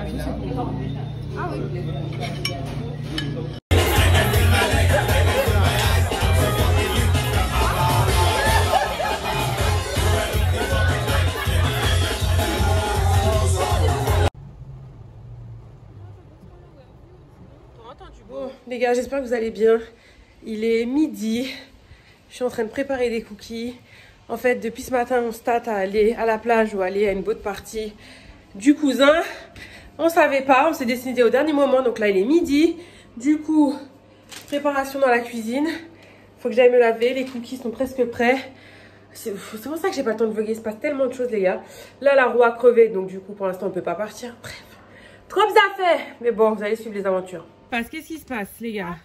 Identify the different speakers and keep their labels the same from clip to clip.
Speaker 1: Ah oui. Bon, les gars, j'espère que vous allez bien. Il est midi. Je suis en train de préparer des cookies. En fait, depuis ce matin, on se tâte à aller à la plage ou aller à une boat party du cousin. On savait pas, on s'est décidé au dernier moment. Donc là, il est midi. Du coup, préparation dans la cuisine. Faut que j'aille me laver. Les cookies sont presque prêts. C'est pour ça que j'ai pas le temps de vlogger. Il se passe tellement de choses, les gars. Là, la roue a crevé. Donc du coup, pour l'instant, on peut pas partir. Bref, trop à faire. Mais bon, vous allez suivre les aventures. Qu'est-ce qui se passe, les gars?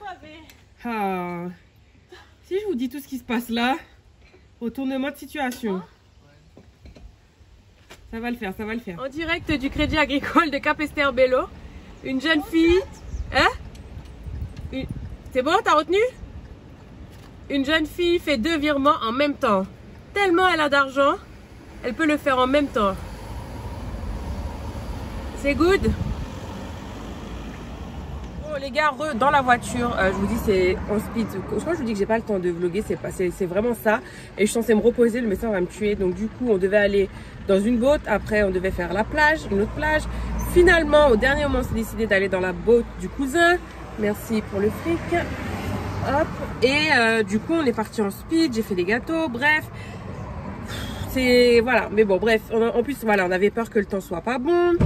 Speaker 1: Ah. Si je vous dis tout ce qui se passe là, retournement de situation. Ça va le faire, ça va le faire. En direct du Crédit Agricole de Capesterre-Belle, une jeune fille... Hein? C'est bon, t'as retenu? Une jeune fille fait 2 virements en même temps. Tellement elle a d'argent, elle peut le faire en même temps. C'est good? Les gars, dans la voiture, je vous dis c'est en speed. Je crois que je vous dis que j'ai pas le temps de vlogger, c'est vraiment ça. Et je suis censée me reposer, le médecin va me tuer. Donc du coup, on devait aller dans une boat. Après, on devait faire la plage, une autre plage. Finalement, au dernier moment, on s'est décidé d'aller dans la boat du cousin. Merci pour le fric. Hop. Et du coup, on est parti en speed. J'ai fait des gâteaux. Bref, c'est voilà. Mais bon, bref. En plus, voilà, on avait peur que le temps soit pas bon.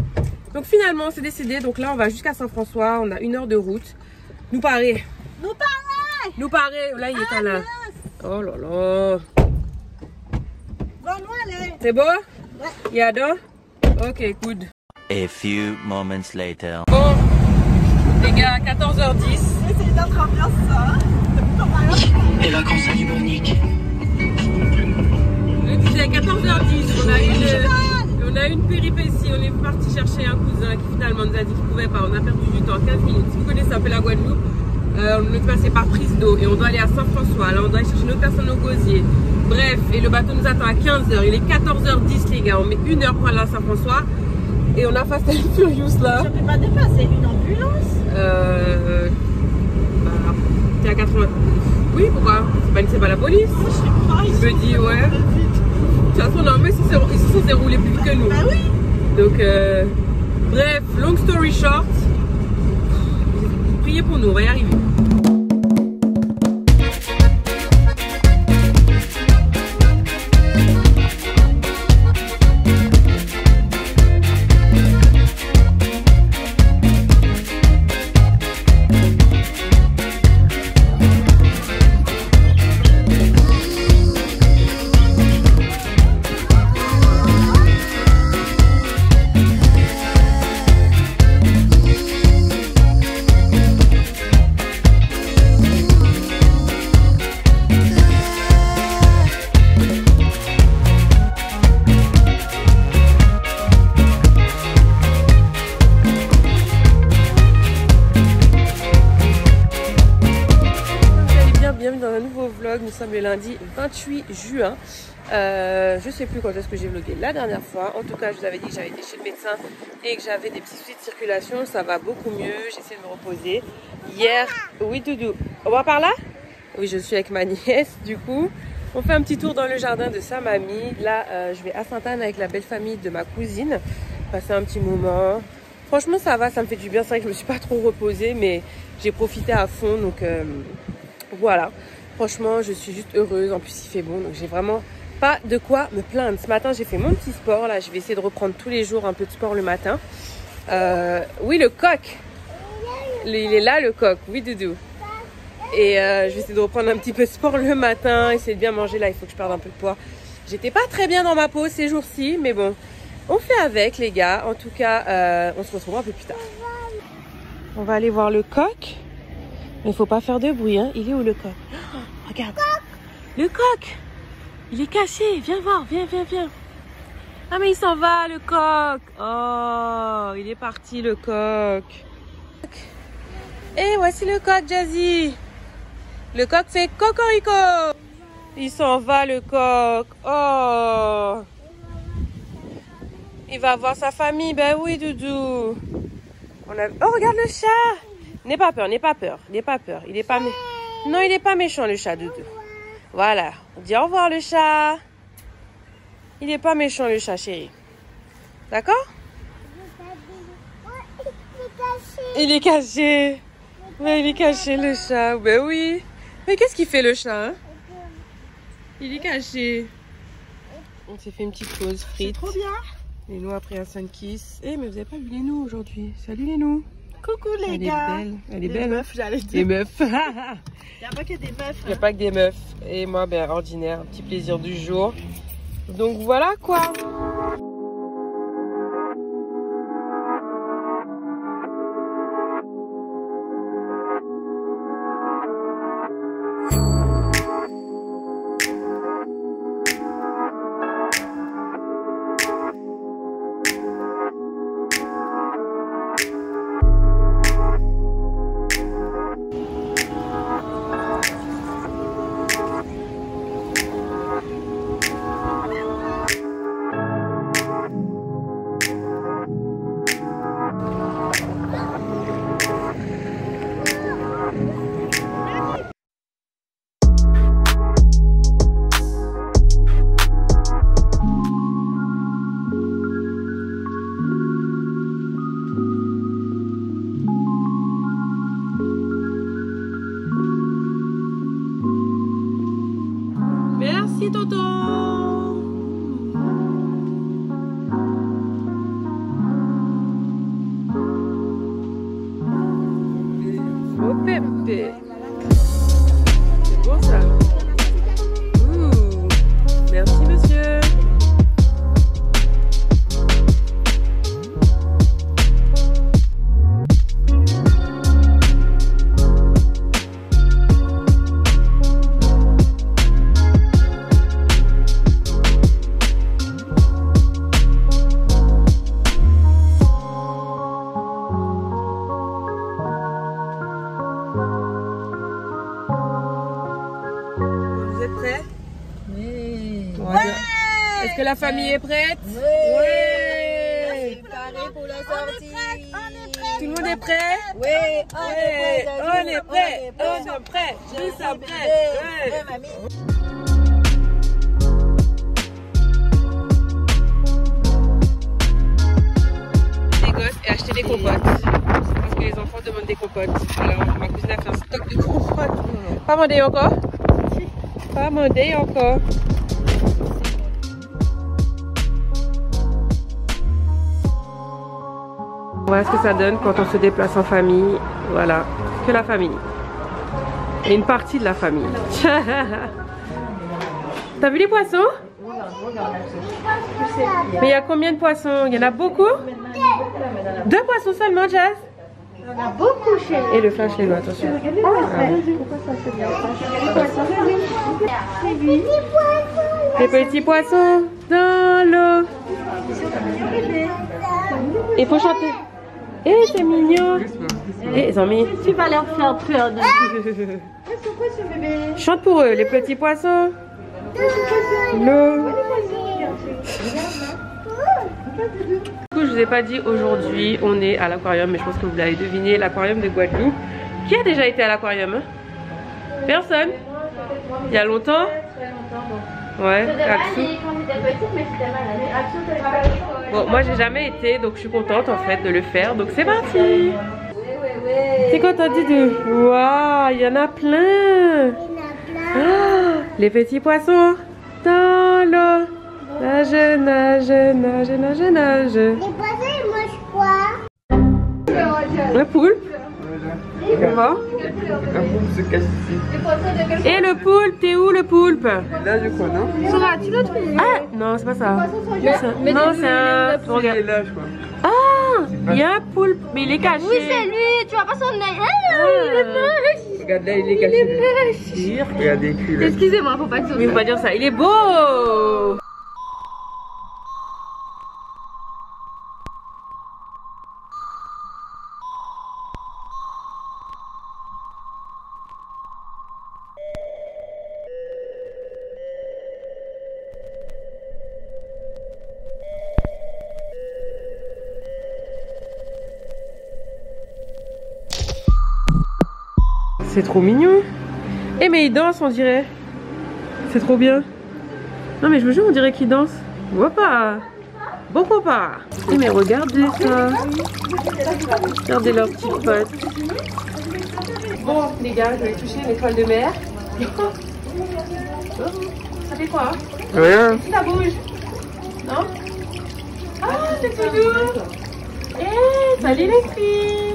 Speaker 1: Donc finalement on s'est décidé, donc là on va jusqu'à Saint-François, on a 1 heure de route. Nous paraît, là il est là. Oh là là. C'est beau? Ouais. Yada? Ok, good.
Speaker 2: A few moments later.
Speaker 1: Bon, les gars, 14h10.
Speaker 3: C'est notre ambiance ça.
Speaker 2: Les vacances à Dubrovnik.
Speaker 1: Je disais 14h10, on a une péripétie, on est parti chercher un cousin qui finalement nous a dit qu'il ne pouvait pas, on a perdu du temps, 15 minutes. Si vous connaissez un peu la Guadeloupe, on est passé par prise d'eau et on doit aller à Saint-François, là on doit aller chercher une autre personne au Gosier. Bref, et le bateau nous attend à 15h, il est 14h10 les gars, on met 1 heure pour aller à Saint-François et on a Fast and Furious là.
Speaker 3: Je ne peux pas dépasser une ambulance.
Speaker 1: T'es à 80. Oui, pourquoi? C'est pas la police?
Speaker 3: Je sais pas.
Speaker 1: Je me dis, ouais. De toute façon, non, mais ils sont censés rouler plus vite que nous.
Speaker 3: Bah oui.
Speaker 1: Donc, bref, long story short, priez pour nous, on va y arriver. Nous sommes le lundi 28 juin. Je sais plus quand est-ce que j'ai vlogué la dernière fois. En tout cas, je vous avais dit que j'avais été chez le médecin et que j'avais des petits soucis de circulation. Ça va beaucoup mieux. J'essaie de me reposer. Hier, oui, Doudou. On va par là? Oui, je suis avec ma nièce. Du coup, on fait un petit tour dans le jardin de sa mamie. Là, je vais à Sainte-Anne avec la belle famille de ma cousine. Passer un petit moment. Franchement, ça va. Ça me fait du bien. C'est vrai que je me suis pas trop reposée, mais j'ai profité à fond. Donc, voilà. Franchement, je suis juste heureuse. En plus, il fait bon, donc j'ai vraiment pas de quoi me plaindre. Ce matin, j'ai fait mon petit sport. Là, je vais essayer de reprendre tous les jours un peu de sport le matin. Oui, le coq. Il est là, le coq. Oui, Doudou. Et je vais essayer de reprendre un petit peu de sport le matin. Essayer de bien manger. Là, il faut que je perde un peu de poids. J'étais pas très bien dans ma peau ces jours-ci. Mais bon, on fait avec, les gars. En tout cas, on se retrouve un peu plus tard. On va aller voir le coq. Mais il faut pas faire de bruit, hein. Il est où le coq? Oh, regarde. Le coq. Il est caché. Viens voir. Viens. Ah mais il s'en va, le coq. Oh, il est parti, le coq. Et voici le coq, Jazzy. Le coq fait cocorico. Il s'en va, le coq. Oh. Il va voir sa famille. Ben oui, Doudou. Oh, regarde le chat. N'aie pas peur, n'aie pas peur. N'aie pas peur. Il est pas Non, il n'est pas méchant, le chat, Doudou. Voilà. Dis au revoir, le chat. Il n'est pas méchant, le chat, chérie. D'accord? Il est caché. Ouais, il est caché, le chat. Ben oui. Mais qu'est-ce qu'il fait, le chat, hein? Il est caché. On s'est fait une petite pause frite.
Speaker 3: C'est trop bien.
Speaker 1: Les nous après un sun kiss. Eh, mais vous avez pas vu les nous aujourd'hui. Salut les nous.
Speaker 3: Coucou les gars.
Speaker 1: Elle est
Speaker 3: Les
Speaker 1: belle.
Speaker 3: meufs, j'allais dire.
Speaker 1: Les meufs.
Speaker 3: Il n'y a pas que des meufs.
Speaker 1: Il n'y a pas que des meufs. Et moi, ben, ordinaire, un petit plaisir du jour. Donc voilà quoi. Merci Toto. Oh Pépé. C'est bon ça. Ouh. Merci monsieur. Vous êtes prêts?
Speaker 3: Oui.
Speaker 1: Ouais. Est-ce que la famille est prête?
Speaker 3: Oui.
Speaker 1: Ouais.
Speaker 3: Préparé pour la sortie.
Speaker 1: Tout le monde est prêt?
Speaker 3: Oui.
Speaker 1: On est prêt. On est prêt. Nous sommes prêts. Ouais.
Speaker 3: Mamie.
Speaker 1: Des gosses et acheter des compotes. Parce que les enfants demandent des compotes. Alors ma cousine a fait un stock de compotes. Pas mandé encore? Pas mandé encore. Voilà ce que ça donne quand on se déplace en famille. Voilà, que la famille. Et une partie de la famille. T'as vu les poissons? Mais il y a combien de poissons? Il y en a beaucoup? 2 poissons seulement, Jazz?
Speaker 3: On a beaucoup chez
Speaker 1: Et le flash, les lois, attention. Les petits poissons dans l'eau. Il faut chanter. Eh, c'est mignon. Eh, ils ont mis.
Speaker 3: Tu vas leur faire peur.
Speaker 1: Chante pour eux, les petits poissons. L'eau. Du coup, je vous ai pas dit aujourd'hui, on est à l'aquarium, mais je pense que vous l'avez deviné, l'aquarium de Guadeloupe. Qui a déjà été à l'aquarium, hein? Personne? Il y a longtemps? Ouais, Axou. Bon, moi j'ai jamais été, donc je suis contente en fait de le faire, donc c'est parti. T'es content, Didou? Waouh, il y en a plein. Ah, les petits poissons dans l'eau. Nage, nage, nage, nage, nage.
Speaker 4: Les poissons, ils mangent quoi?
Speaker 1: Le poulpe. Comment? Et le poulpe, t'es où le poulpe?
Speaker 5: Là, je crois, non?
Speaker 3: Sora, tu l'as trouvé?
Speaker 1: Ah, non, c'est pas ça. Non, c'est un.
Speaker 5: Il est là, je crois.
Speaker 1: Ah, il y a un poulpe, mais il est caché.
Speaker 3: Oui, c'est lui. Tu vois pas son œil. Il est moche.
Speaker 5: Regarde là, il est caché. Regardez, cul, là.
Speaker 3: Excusez-moi, faut pas dire
Speaker 1: Mais faut pas dire ça. Il est beau. C'est trop mignon. Eh mais il danse on dirait. C'est trop bien. Non mais je vous jure on dirait qu'il danse. Papa. Bon papa. Eh mais regardez ça. Regardez leurs petits potes. Bon les gars, je vais toucher une étoile de mer. Ça fait quoi?
Speaker 5: Rien.
Speaker 1: Ça bouge. Non? Ah c'est tout doux. Eh salut les filles.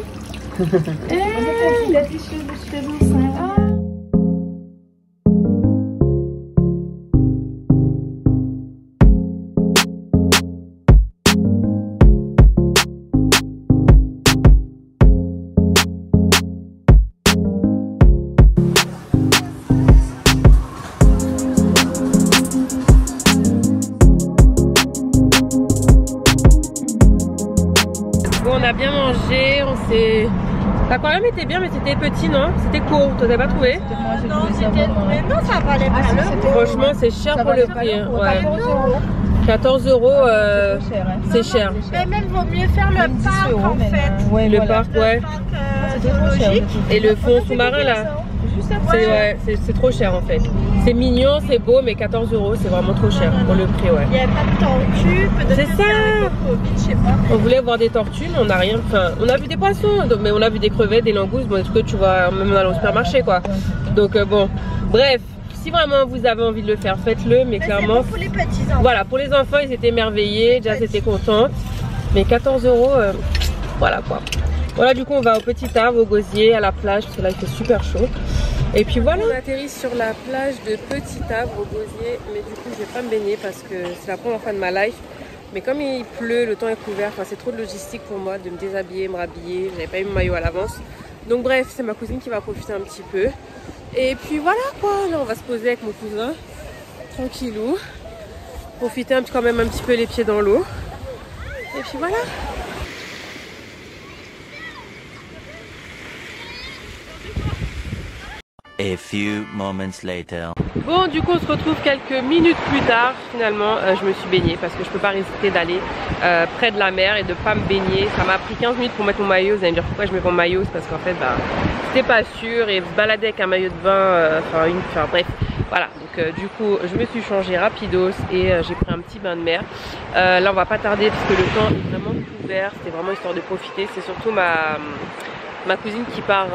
Speaker 1: Bon, on a bien mangé, on s'est... L'aquarium était bien mais c'était petit non? C'était court, tu n'as pas trouvé?
Speaker 3: Non, c'était... Mais non, ça valait pas le coup.
Speaker 1: Franchement c'est cher pour le prix. Ouais. 14 €, c'est cher.
Speaker 3: Mais même vaut mieux faire le parc en fait.
Speaker 1: Ouais, le parc, ouais.
Speaker 3: Zoologique.
Speaker 1: Et le fond sous-marin là, c'est trop cher en fait. C'est mignon, c'est beau, mais 14 € c'est vraiment trop cher pour le prix, ouais.
Speaker 3: Il n'y avait pas de tortue, peut-être
Speaker 1: C'est
Speaker 3: que
Speaker 1: ça.
Speaker 3: avec le Covid, je sais pas.
Speaker 1: On voulait voir des tortues, mais on n'a rien. Enfin, on a vu des poissons, donc, mais on a vu des crevettes, des langoustes, bon, est-ce que tu vas même aller au supermarché quoi. Donc bon, bref. Si vraiment vous avez envie de le faire, faites-le, mais clairement...
Speaker 3: C'est pour les petits enfants.
Speaker 1: Voilà, pour les enfants, ils étaient émerveillés, déjà c'était contente. Mais 14 €, voilà quoi. Voilà, du coup, on va au Petit Havre, au Gosier, à la plage, parce que là, il fait super chaud. Et puis voilà. On atterrit sur la plage de Petit Havre, au Gosier, mais du coup, je vais pas me baigner parce que c'est la première fois de ma life. Mais comme il pleut, le temps est couvert, enfin, c'est trop de logistique pour moi de me déshabiller, me rhabiller. J'avais pas eu mon maillot à l'avance. Donc bref, c'est ma cousine qui va profiter un petit peu. Et puis voilà quoi, là on va se poser avec mon cousin, tranquillou, profiter quand même un petit peu les pieds dans l'eau. Et puis voilà.
Speaker 2: A few moments later.
Speaker 1: Bon, du coup on se retrouve quelques minutes plus tard. Finalement je me suis baignée parce que je peux pas résister d'aller près de la mer et de pas me baigner. Ça m'a pris 15 minutes pour mettre mon maillot. Vous allez me dire pourquoi je mets mon maillot, c'est parce qu'en fait c'était pas sûr et se balader avec un maillot de bain, enfin bref, voilà. Donc du coup je me suis changée rapidos et j'ai pris un petit bain de mer. Là on va pas tarder parce que le temps est vraiment couvert. C'était vraiment histoire de profiter. C'est surtout ma cousine qui part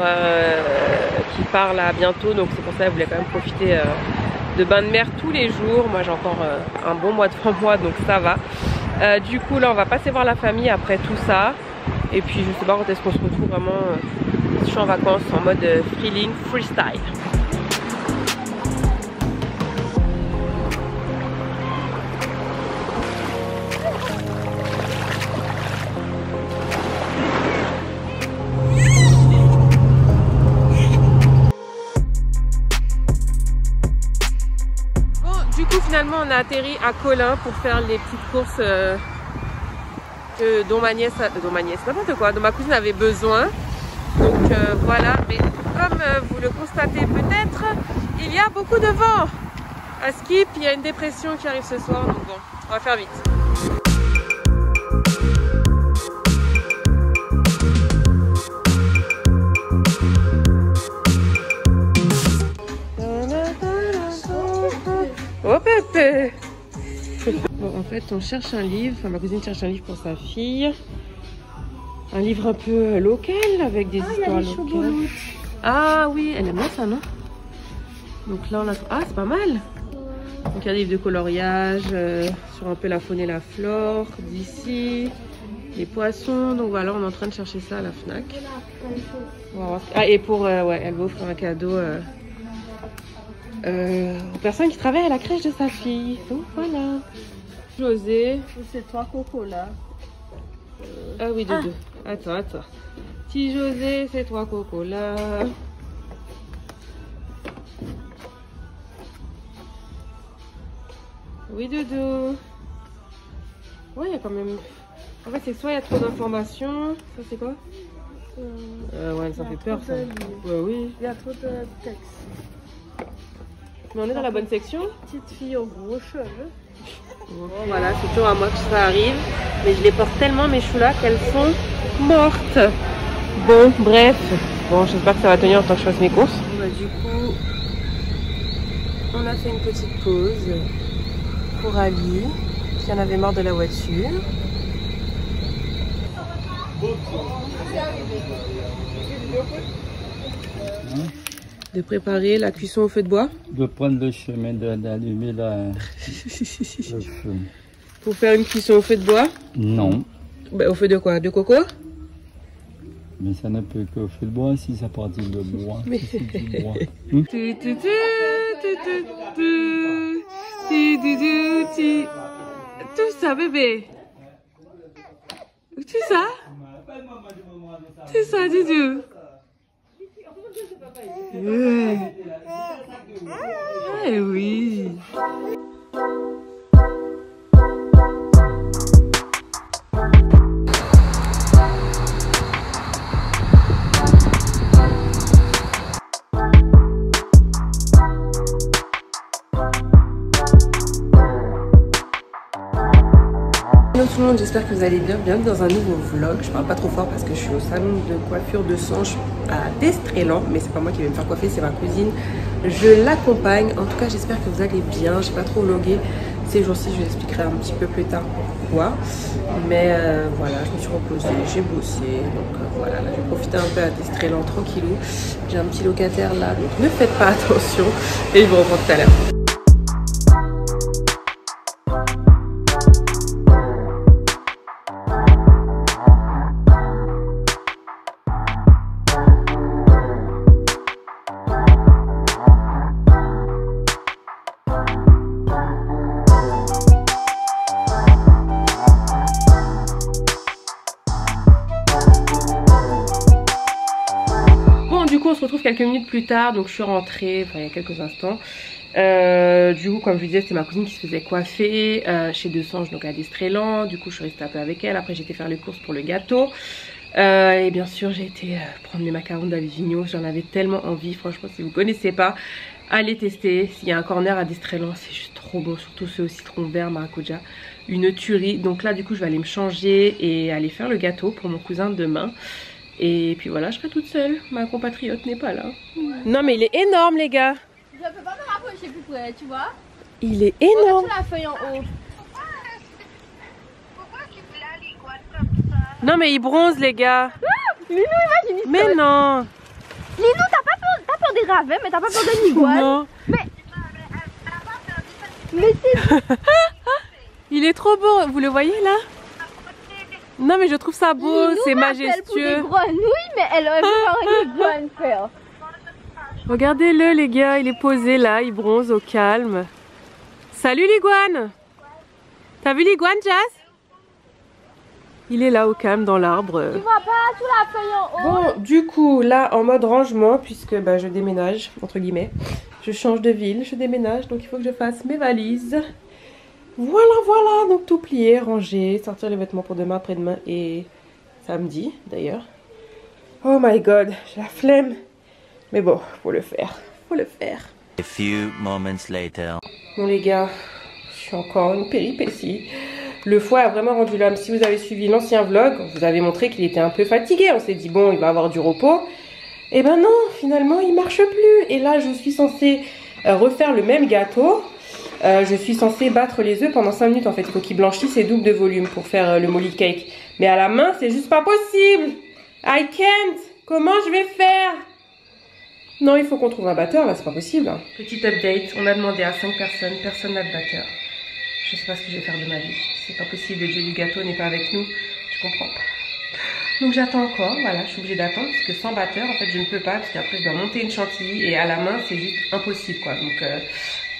Speaker 1: là bientôt, donc c'est pour ça qu'elle voulait quand même profiter de bain de mer tous les jours. Moi j'ai encore un bon mois devant moi, donc ça va. Du coup là on va passer voir la famille après tout ça. Et puis je sais pas quand est-ce qu'on se retrouve vraiment. Je suis en vacances en mode feeling freestyle. Finalement on a atterri à Colin pour faire les petites courses dont ma nièce, n'importe quoi, dont ma cousine avait besoin. Donc voilà, mais comme vous le constatez peut-être, il y a beaucoup de vent. À Skip, il y a une dépression qui arrive ce soir, donc bon, on va faire vite. Oh Pépé. Bon, en fait on cherche un livre, enfin ma cousine cherche un livre pour sa fille. Un livre un peu local avec des histoires locales. Ah oui, elle aime bien ça, non? Donc là on a... Ah c'est pas mal. Donc il y a des livres de coloriage sur un peu la faune et la flore d'ici. Les poissons, donc voilà, on est en train de chercher ça à la Fnac. On va voir... Ah et pour... ouais, elle va offrir un cadeau... aux personnes qui travaillent à la crèche de sa fille. Donc voilà. José.
Speaker 3: C'est toi Coco là.
Speaker 1: Ah oui, Doudou. Attends. Petit José, c'est toi Coco là. Oui Doudou. Ouais, il y a quand même... En fait, c'est soit il y a trop d'informations. Ça c'est quoi? Ouais, ça fait peur ça. Ouais, oui.
Speaker 3: Il y a trop de texte.
Speaker 1: Mais on est dans la bonne section.
Speaker 3: Petite fille aux gros cheveux.
Speaker 1: Bon, voilà, c'est toujours à moi que ça arrive. Mais je les porte tellement mes choux là qu'elles sont mortes. Bon, bref. Bon, j'espère que ça va tenir tant que je fasse mes courses. Bon, bah, du coup, on a fait une petite pause pour Ali, qui en avait marre de la voiture. De préparer la cuisson au feu de bois.
Speaker 6: De prendre le chemin, d'allumer le feu.
Speaker 1: Pour faire une cuisson au feu de bois? Non. Bah, au feu de quoi? De coco?
Speaker 6: Mais ça ne peut que au feu de bois si ça partit de bois.
Speaker 1: Mais...
Speaker 6: du bois.
Speaker 1: Tout ça, bébé. Tout ça? Tout ça, Doudou. Ah oui. Hello tout le monde, j'espère que vous allez bien. Bienvenue dans un nouveau vlog. Je parle pas trop fort parce que je suis au salon de coiffure de Sanche à Destrélan, mais c'est pas moi qui vais me faire coiffer, c'est ma cousine. Je l'accompagne. En tout cas, j'espère que vous allez bien. J'ai pas trop vlogué ces jours-ci, je vous expliquerai un petit peu plus tard pourquoi. Mais voilà, je me suis reposée, j'ai bossé. Donc voilà, là, je vais profiter un peu à Destrélan tranquillou. J'ai un petit locataire là, donc ne faites pas attention. Et je vous reprends tout à l'heure. Du coup on se retrouve quelques minutes plus tard, donc je suis rentrée, enfin il y a quelques instants. Du coup comme je vous disais, c'était ma cousine qui se faisait coiffer chez Desange, donc à Destrélan. Du coup je suis restée un peu avec elle, après j'ai été faire les courses pour le gâteau. Et bien sûr j'ai été prendre les macarons d'Avignon, j'en avais tellement envie, franchement si vous ne connaissez pas, allez tester. S'il y a un corner à Destrélan, c'est juste trop bon, surtout ceux au citron vert, maracuja, une tuerie. Donc là du coup je vais aller me changer et aller faire le gâteau pour mon cousin demain. Et puis voilà, je serai toute seule. Ma compatriote n'est pas là. Non mais il est énorme les gars.
Speaker 3: Je peux pas me rapprocher plus près, tu vois.
Speaker 1: Il est énorme.
Speaker 3: Regarde la feuille en haut.
Speaker 1: Non mais il bronze les gars.
Speaker 3: Linou, imagine.
Speaker 1: Mais non.
Speaker 3: Linou, t'as peur des ravins, mais t'as pas peur de l'iguane.
Speaker 1: Non.
Speaker 3: Mais c'est...
Speaker 1: Il est trop beau, vous le voyez là? Non mais je trouve ça beau, c'est majestueux.
Speaker 3: Pour des grenouilles, mais elle aurait pu faire une iguane faire.
Speaker 1: Regardez-le les gars, il est posé là, il bronze au calme. Salut l'iguane. T'as vu l'iguane Jazz? Il est là au calme dans l'arbre.
Speaker 3: Tu vois pas sous la feuille en haut?
Speaker 1: Bon, du coup là en mode rangement, puisque bah, je déménage entre guillemets. Je change de ville, je déménage, donc il faut que je fasse mes valises. Voilà, donc tout plié, rangé, sortir les vêtements pour demain, après-demain et samedi d'ailleurs. Oh my god, j'ai la flemme. Mais bon, faut le faire.
Speaker 2: A few moments later.
Speaker 1: Bon les gars, je suis encore une péripétie. Le foie a vraiment rendu l'âme. Si vous avez suivi l'ancien vlog, on vous avait montré qu'il était un peu fatigué. On s'est dit bon, il va avoir du repos. Et ben non, finalement il marche plus. Et là, je suis censée refaire le même gâteau. Je suis censée battre les œufs pendant 5 minutes en fait. Il faut qu'ils blanchissent et double de volume pour faire le molly cake. Mais à la main, c'est juste pas possible. I can't. Comment je vais faire? Non, il faut qu'on trouve un batteur là, c'est pas possible. Petit update, on a demandé à 5 personnes, personne n'a de batteur. Je sais pas ce que je vais faire de ma vie. C'est pas possible, le dieu du gâteau n'est pas avec nous. Je comprends pas. Donc j'attends encore, voilà, je suis obligée d'attendre parce que sans batteur, en fait, je ne peux pas parce qu'après je dois monter une chantilly et à la main, c'est juste impossible quoi. Donc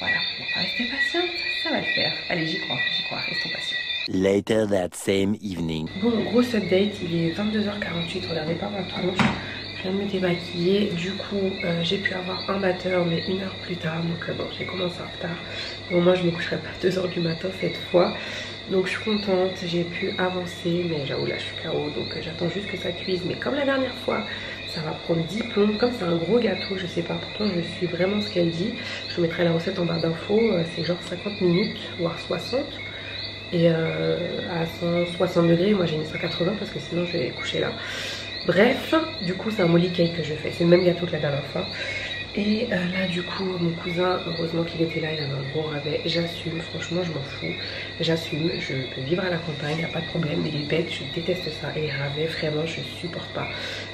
Speaker 1: voilà, on va rester patiente, ça va le faire. Allez, j'y crois, restons patients.
Speaker 2: Later that same evening.
Speaker 1: Bon, gros update, il est 22h48, regardez pas ma tronche. Je viens de me démaquiller, du coup j'ai pu avoir un batteur mais 1 heure plus tard, donc bon j'ai commencé en retard. Bon moi je me coucherai pas à 2h du matin cette fois, donc je suis contente, j'ai pu avancer, mais j'avoue là je suis KO, donc j'attends juste que ça cuise. Mais comme la dernière fois, ça va prendre 10 plombs, comme c'est un gros gâteau, je sais pas, pourtant je suis vraiment ce qu'elle dit. Je vous mettrai la recette en barre d'infos, c'est genre 50 minutes, voire 60. Et à 160 degrés, moi j'ai mis 180 parce que sinon je vais coucher là. Bref, du coup c'est un molly cake que je fais, c'est le même gâteau que la dernière fois. Et là du coup mon cousin, heureusement qu'il était là, il avait un gros rabais. J'assume, franchement je m'en fous. J'assume, je peux vivre à la campagne, il n'y a pas de problème. Mais les bêtes, je déteste ça. Et les rabais, vraiment je supporte pas.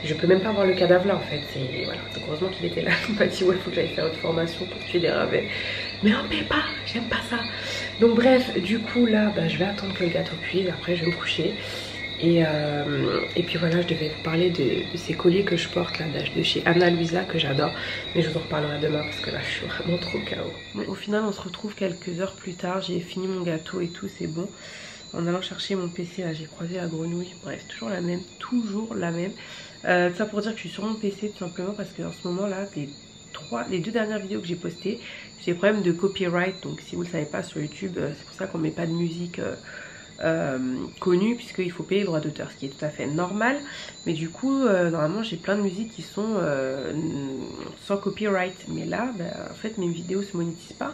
Speaker 1: Je peux même pas voir le cadavre là en fait. Voilà. Donc heureusement qu'il était là, il m'a dit ouais faut que j'aille faire une formation pour tuer des rabais. Mais on paie pas, j'aime pas ça. Donc bref, du coup là je vais attendre que le gâteau cuise, après je vais me coucher. Et puis voilà, je devais vous parler de ces colliers que je porte là, de chez Ana Luisa, que j'adore. Mais je vous en reparlerai demain parce que là je suis vraiment trop KO. Bon, au final on se retrouve quelques heures plus tard, j'ai fini mon gâteau et tout, c'est bon. En allant chercher mon PC là, j'ai croisé la grenouille. Bref, toujours la même, toujours la même. Ça pour dire que je suis sur mon PC tout simplement parce qu'en ce moment là, les 2 dernières vidéos que j'ai postées, j'ai des problèmes de copyright. Donc si vous ne le savez pas sur YouTube, c'est pour ça qu'on met pas de musique connue, puisqu'il faut payer le droit d'auteur, ce qui est tout à fait normal. Mais du coup normalement j'ai plein de musiques qui sont sans copyright, mais là en fait mes vidéos se monétisent pas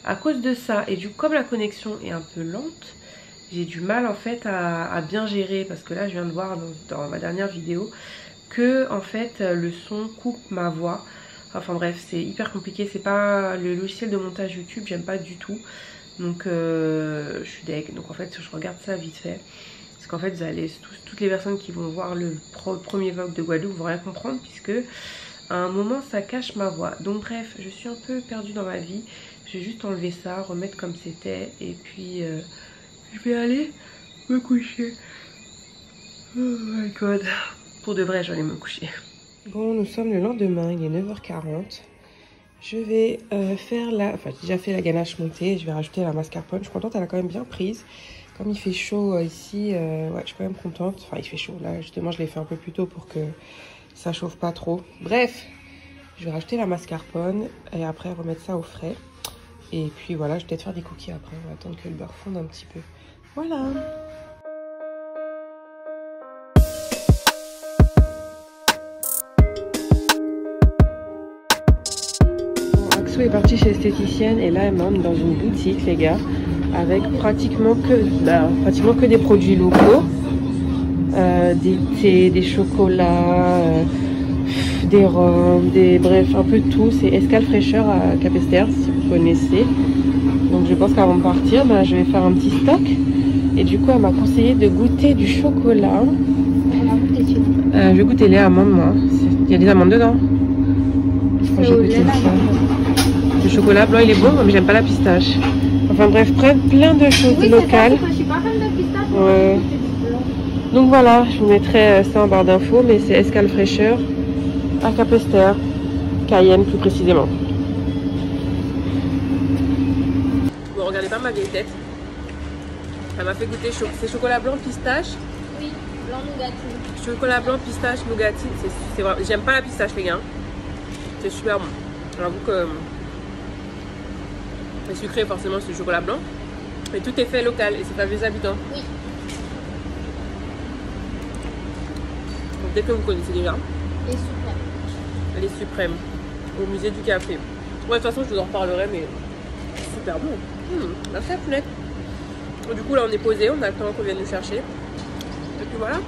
Speaker 1: à cause de ça. Et du coup comme la connexion est un peu lente, j'ai du mal en fait à bien gérer, parce que là je viens de voir dans ma dernière vidéo que en fait le son coupe ma voix. Enfin bref, c'est hyper compliqué, c'est pas le logiciel de montage YouTube, j'aime pas du tout. Donc je suis deg, donc en fait je regarde ça vite fait. Parce qu'en fait vous allez, toutes les personnes qui vont voir le premier vlog de Guadeloupe vont rien comprendre, puisque à un moment ça cache ma voix. Donc bref, je suis un peu perdue dans ma vie. Je vais juste enlever ça, remettre comme c'était, et puis je vais aller me coucher. Oh my god, pour de vrai je vais aller me coucher. Bon, nous sommes le lendemain, il est 9h40. Je vais faire j'ai déjà fait la ganache montée, je vais rajouter la mascarpone. Je suis contente, elle a quand même bien prise. Comme il fait chaud ici, ouais, je suis quand même contente. Enfin, il fait chaud, là justement je l'ai fait un peu plus tôt pour que ça chauffe pas trop. Bref, je vais rajouter la mascarpone et après remettre ça au frais. Et puis voilà, je vais peut-être faire des cookies après, on va attendre que le beurre fonde un petit peu. Voilà. Est partie chez l'esthéticienne et là elle m'emmène dans une boutique les gars, avec pratiquement que des produits locaux, des thés, des chocolats, des rhums, bref un peu de tout. C'est Escale Fraîcheur à Capesterre si vous connaissez. Donc je pense qu'avant de partir je vais faire un petit stock, et du coup elle m'a conseillé de goûter du chocolat. Je vais goûter les amandes moi. Il y a des amandes dedans. Moi j'ai goûté ça. Le chocolat blanc il est bon, mais j'aime pas la pistache. Enfin bref, plein de choses locales.
Speaker 3: Je suis pas fan de pistache.
Speaker 1: Ouais. Donc voilà, je vous mettrai ça en barre d'infos, mais c'est Escale Fraîcheur à Capesterre, Cayenne plus précisément. Bon, regardez pas ma vieille tête. Elle m'a fait goûter c'est chocolat blanc pistache.
Speaker 3: Oui, blanc nougatine.
Speaker 1: Chocolat blanc pistache nougatine. J'aime pas la pistache les gars. C'est super bon. J'avoue que c'est sucré forcément, c'est du chocolat blanc. Mais tout est fait local et c'est pas des habitants.
Speaker 3: Oui.
Speaker 1: Donc dès que vous connaissez déjà.
Speaker 3: Et suprême.
Speaker 1: Elle est suprême. Au musée du café. Ouais, de toute façon je vous en reparlerai, mais super bon. Merci à Founette. Du coup là on est posé, on attend qu'on vienne nous chercher. Et puis voilà.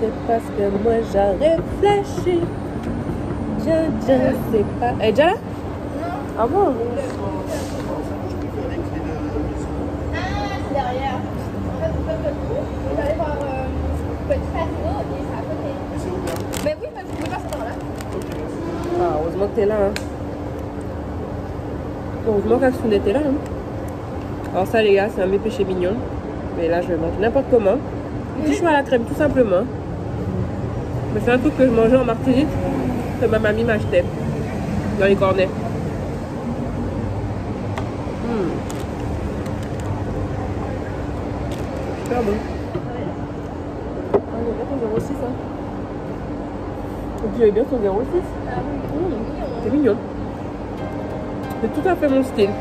Speaker 1: C'est parce que moi j'ai réfléchi. Je sais pas. Elle est déjà là? Non. Ah bon?
Speaker 3: Derrière. En fait, vous allez voir Petit Fazio et c'est à côté. Mais oui, mais vous pouvez passer par là.
Speaker 1: Ah, heureusement que t'es là. Hein. Heureusement qu'Assoun était là. Hein. Alors ça les gars, c'est un mes péchés mignons. Mais là je vais manger n'importe comment. Petit choix à la crème tout simplement. Mais c'est un truc que je mangeais en Martinique, que ma mamie m'achetait dans les cornets. Super bon. Ah, il est bien ton 06 hein. Et puis il est bien ton 06. C'est mignon. C'est tout à fait mon style.